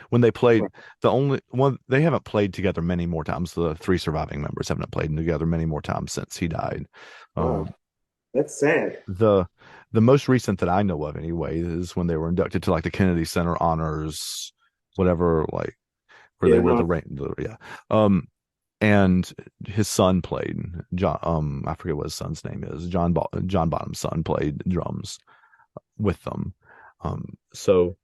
When they played, Right. the only one they haven't played together many more times. The three surviving members haven't played together many more times since he died. Wow, Um, that's sad. the the most recent that I know of anyway is when they were inducted to like the Kennedy Center honors, whatever, like where they Yeah, wear no, the rain. Yeah. Um, and his son played John. I forget what his son's name is. John Bottom's son played drums with them. So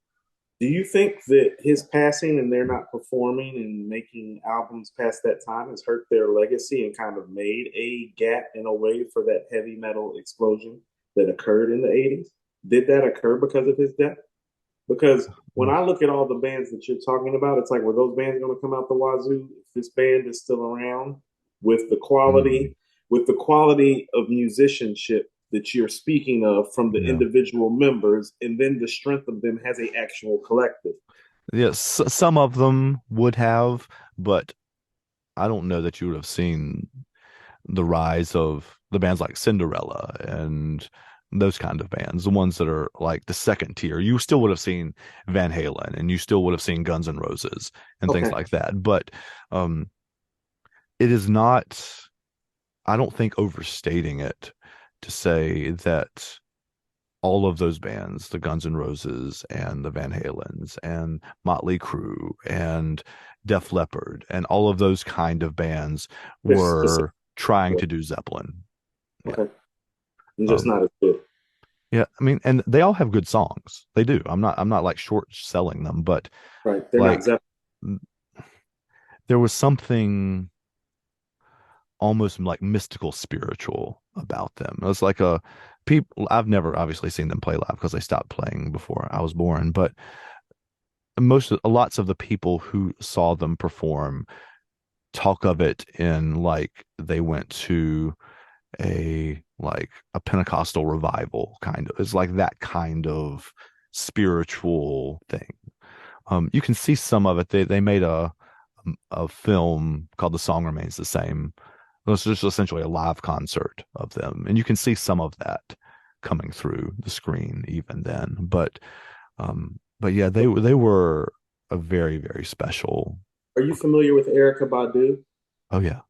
do you think that his passing and they're not performing and making albums past that time has hurt their legacy and kind of made a gap in a way for that heavy metal explosion that occurred in the 80s? Did that occur because of his death? Because when I look at all the bands that you're talking about, it's like, were those bands going to come out the wazoo if this band is still around with the mm, quality, with the quality of musicianship that you're speaking of from the yeah, individual members, and then the strength of them as a actual collective? yes, some of them would have, but I don't know that you would have seen the rise of the bands like Cinderella and those kind of bands, the ones that are like the second tier. You still would have seen Van Halen and you still would have seen Guns N' Roses and things Okay. like that. But um, it is not, I don't think, overstating it to say that all of those bands, the Guns N' Roses and the Van Halens and Motley Crue and Def Leppard and all of those kind of bands There's specific. were trying to do Zeppelin. Yeah. Okay. I'm just Um, not as good. yeah, I mean, and they all have good songs. They do. I'm not like short selling them, but Right. They're not like Zeppelin. there was something almost like mystical spiritual about them. It was like a people I've never obviously seen them play live because they stopped playing before I was born, but lots of the people who saw them perform talk of it in like they went to a Pentecostal revival kind of. It's like that kind of spiritual thing. You can see some of it. They made a film called The Song Remains the Same. It was just essentially a live concert of them, and you can see some of that coming through the screen even then. But yeah, they were a very, very special. Are you familiar with Erica Badu? Oh yeah.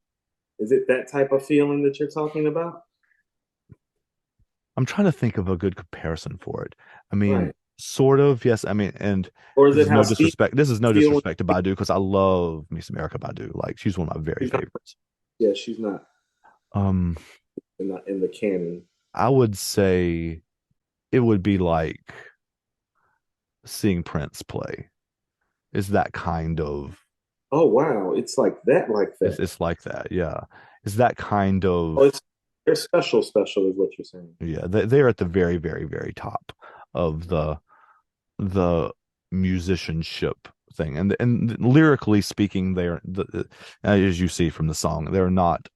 Is it that type of feeling that you're talking about? I'm trying to think of a good comparison for it. I mean, Right. sort of, yes. I mean, and Or is this it is how no Steve disrespect. This is no feels? disrespect to Badu because I love me some Erica Badu. Like she's one of my very She's not, favorites. yeah, she's not Um, in the canon. I would say it would be like seeing Prince play. Is that kind of Oh wow, it's like that, like that. it's like that, yeah. Is that kind Oh, of it's they're special, special is what you're saying. yeah, they're at the very, very, very top of the musicianship thing. And lyrically speaking, as you see from the song, they're not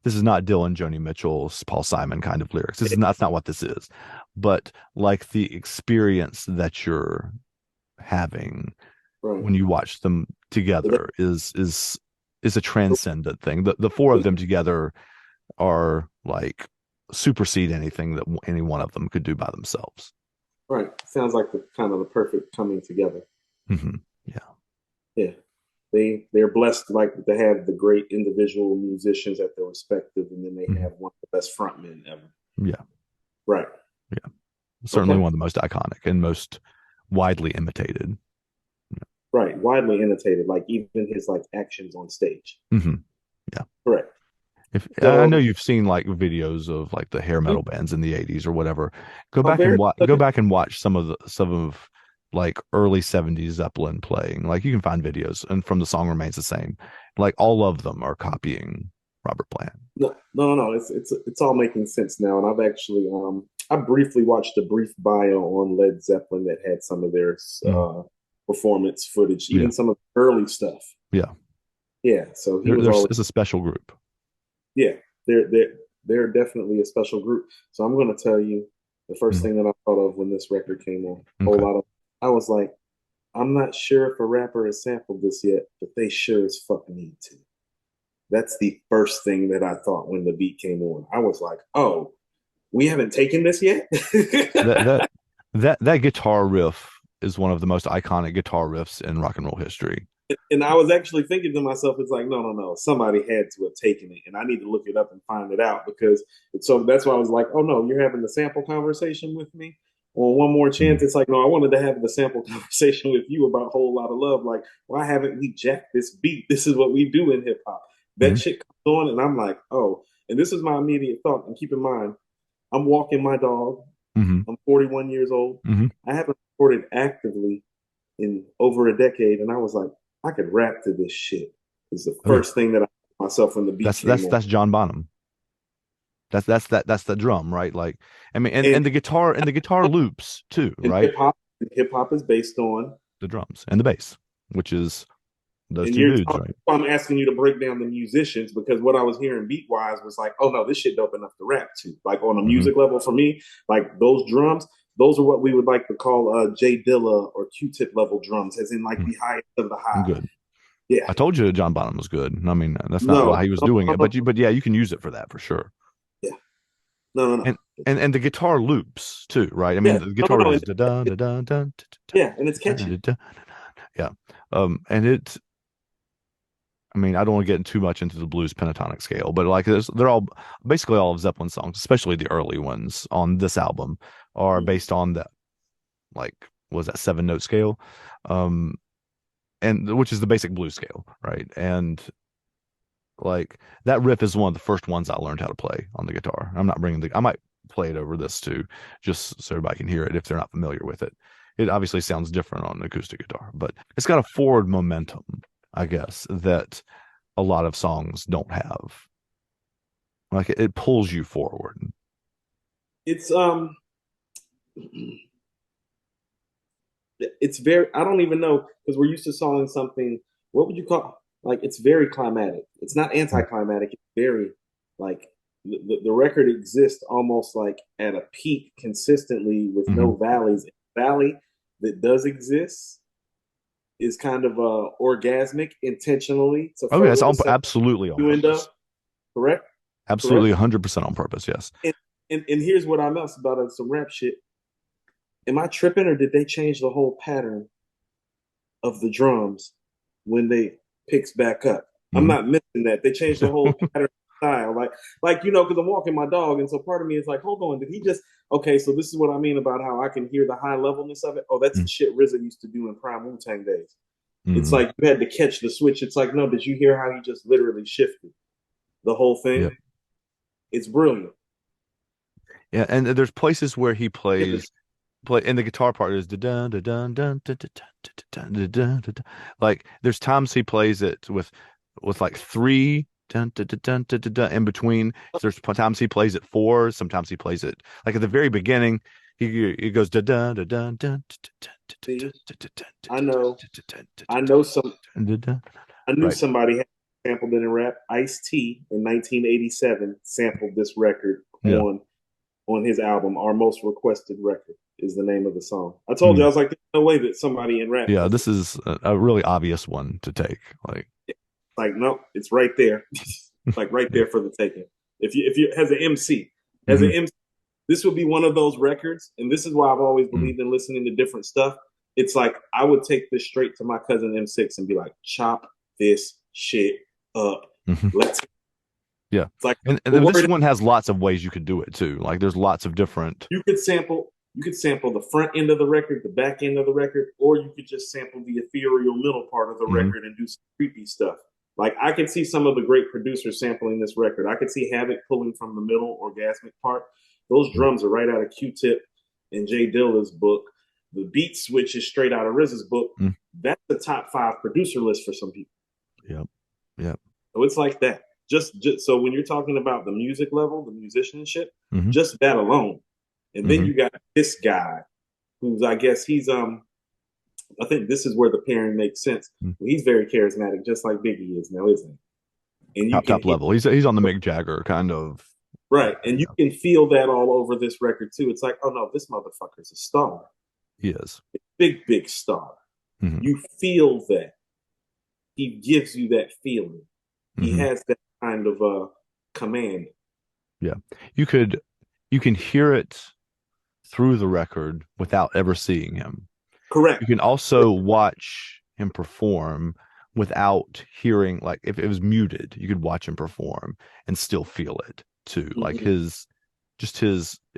this is not Dylan, Joni Mitchell, Paul Simon kind of lyrics. That's not what this is. But like the experience that you're having Right. when you watch them So that, together is a transcendent thing. The four of them together are like supersede anything that any one of them could do by themselves. right. Sounds like the kind of the perfect coming together. Yeah. Yeah. They're blessed like to have the great individual musicians at their respective, and then they Mhm. have one of the best frontmen ever. Yeah. Right. Yeah. Certainly Okay. one of the most iconic and most widely imitated. Right. Widely imitated, like even his like actions on stage. Hmm. Yeah. Correct. If I know So you've seen like videos of like the hair metal bands in the 80s or whatever, I'm very go back and watch some of like early 70s Zeppelin playing. Like you can find videos and from the song remains the same. Like all of them are copying Robert Plant. no. It's all making sense now, and I've actually I briefly watched a brief bio on Led Zeppelin that had some of their Mhm. performance footage, Yeah. even some of the early stuff. Yeah. Yeah, so he was already It's a special group. yeah. They're definitely a special group. So I'm going to tell you the first Mhm. thing that I thought of when this record came on. Whole Okay. lot of I was like, I'm not sure if a rapper has sampled this yet, but they sure as fuck need to. That's the first thing that I thought when the beat came on. I was like, oh, we haven't taken this yet. That that that guitar riff. is one of the most iconic guitar riffs in rock and roll history. And I was actually thinking to myself, it's like, no, no, no, somebody had to have taken it, and I need to look it up and find it out because. So that's why I was like, oh no, you're having the sample conversation with me. On one more chance, Mhm. it's like, no, I wanted to have the sample conversation with you about Whole Lot of Love. Like, why haven't we jacked this beat? This is what we do in hip hop. That Mhm. shit comes on, and I'm like, oh. And this is my immediate thought. And keep in mind, I'm walking my dog. Mhm. I'm 41 years old. Mhm. I haven't recorded actively in over a decade, and I was like, I could rap to this shit. Is the Oh yeah, first thing that I myself when the beat that's came that's on, that's John Bonham. That's the drum, right? Like, I mean, and and the guitar loops too, and right? hip hop is based on. The drums and the bass, which is those And two you're dudes, right? I'm asking you to break down the musicians because what I was hearing beat wise was like, oh no, this shit dope enough to rap to. Like on a Hmm. music level for me, like those drums, those are what we would like to call Jay Dilla or Q-tip level drums, as in like the highest of the high. Good. Yeah. I told you John Bonham was good. I mean, that's not No. why he was No, doing no, it, no. but yeah, you can use it for that for sure. Yeah. No, no, no. And and the guitar loops too, right? I mean, Yeah. the No, no, guitar no. is da da da da da Yeah, and it's da catchy. da da. Yeah. And it, I mean, I don't want to get too much into the blues pentatonic scale, but like they're all basically all of Zeppelin songs, especially the early ones on this album, are Mm-hmm. based on that, like, what was that 7 note scale? Um, and which is the basic blues scale, right? And like that riff is one of the first ones I learned how to play on the guitar. I'm not bringing I might play it over this too, just so everybody can hear it if they're not familiar with it. It obviously sounds different on an acoustic guitar, but it's got a forward momentum, I guess, that a lot of songs don't have. Like it pulls you forward. It's it's very I don't even know because we're used to selling something. What would you call like it's very climatic. It's not anticlimactic. It's very like the record exists almost like at a peak consistently with Mm-hmm. no valleys. Valley that does exist is kind of orgasmic intentionally to Oh yeah, it's further the all set absolutely on you end purpose. up. Correct? Absolutely Correct? 100% on purpose. Yes. And, and here's what I know about some rap shit. Am I tripping or did they change the whole pattern of the drums when they picks back up? I'm Mm-hmm. not missing that. They changed the whole pattern style. Like because I'm walking my dog, and so part of me is like, hold on, did he just okay, so this is what I mean about how I can hear the high levelness of it. Oh, that's the shit RZA used to do in prime Wu-Tang days. It's Mm-hmm. like you had to catch the switch. It's like, no, did you hear how he just literally shifted the whole Yeah. thing? It's brilliant. Yeah, and there's places where he Get the plays play and the guitar part is da da da da da da da da da. Like there's times he plays it with like three dun, dun, dun, dun, dun, dun, dun, in between. There's times he plays it four. Sometimes he plays it like at the very beginning. He goes da da da da da. see, I know, I know some I knew Right. somebody had sampled it in rap. Ice T in 1987 sampled this record Yeah. on his album. Our Most Requested Record is the name of the song. I told you I Mm. was like, there's no way that somebody in rap Yeah. does This this. is a really obvious one to take. Like, Like, no, it's right there, like right yeah. there for the taking. If you as an MC, as an Hmm. MC, this would be one of those records, and this is why I've always Mm. believed in listening to different stuff. It's like I would take this straight to my cousin M6 and be like, chop this shit up. Hmm. Let's. Yeah. It's like And the this word one has lots of ways you could do it too. Like there's lots of different. you could sample the front end of the record, the back end of the record, or you could just sample the ethereal middle part of the Hmm. record and do some creepy stuff. Like I could see some of the great producers sampling this record. I could see Havoc pulling from the middle orgasmic part. Those drums are right out of Q-Tip and Jay Dilla's book. The beat switch is straight out of RZA's book. Mm. That's the top 5 producer list for some people. Yep. Yep. So it's like that. Just so when you're talking about the music level, the musicianship, Hmm. just that alone. And then Hmm. you got this guy who's I guess he's I think this is where the pairing makes sense. He's very charismatic, just like Biggie is now, isn't he? And you Top can top hear level. He's on the Mick Jagger kind of. right, and you Yeah, can feel that all over this record too. It's like, oh no, this motherfucker's a star, he is. big star. Hmm. You feel that he gives you that feeling. He Hmm. has that kind of command. Yeah, you can hear it through the record without ever seeing him. You Correct. can also watch him perform without hearing, like if it was muted, you could watch him perform and still feel it too. Like Hmm.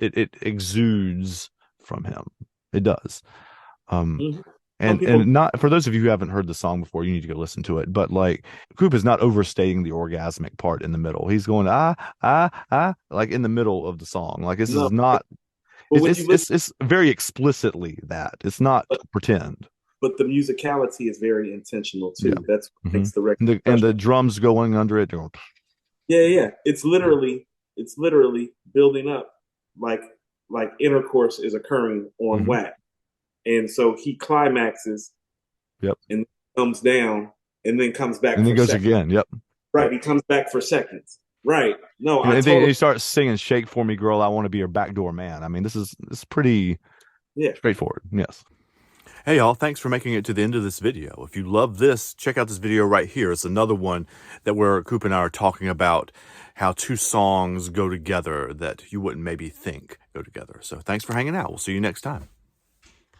it exudes from him. It does. Um, Hmm. Some and people, not for those of you who haven't heard the song before, you need to go listen to it. But like Coop is not overstating the orgasmic part in the middle. He's going like in the middle of the song. Like this no, is not. but when you listen, It's very explicitly that. It's not but, pretend. but the musicality is very intentional Yeah. too. That's what Hmm. makes the record And the special. drums going under it. Going, Yeah, yeah. It's literally building up like intercourse is occurring on hmm. wax. And so he climaxes Yep. and comes down and then comes back And then for goes seconds. again. Yep. Right. He comes back for seconds. Right. No, I And then totally, he starts singing "Shake for Me, Girl, I Want to Be Your Backdoor Man." I mean, this is pretty yeah. straightforward. Yes. Hey y'all, thanks for making it to the end of this video. If you love this, check out this video right here. It's another one that where Coop and I are talking about how two songs go together that you wouldn't maybe think go together. So thanks for hanging out. We'll see you next time.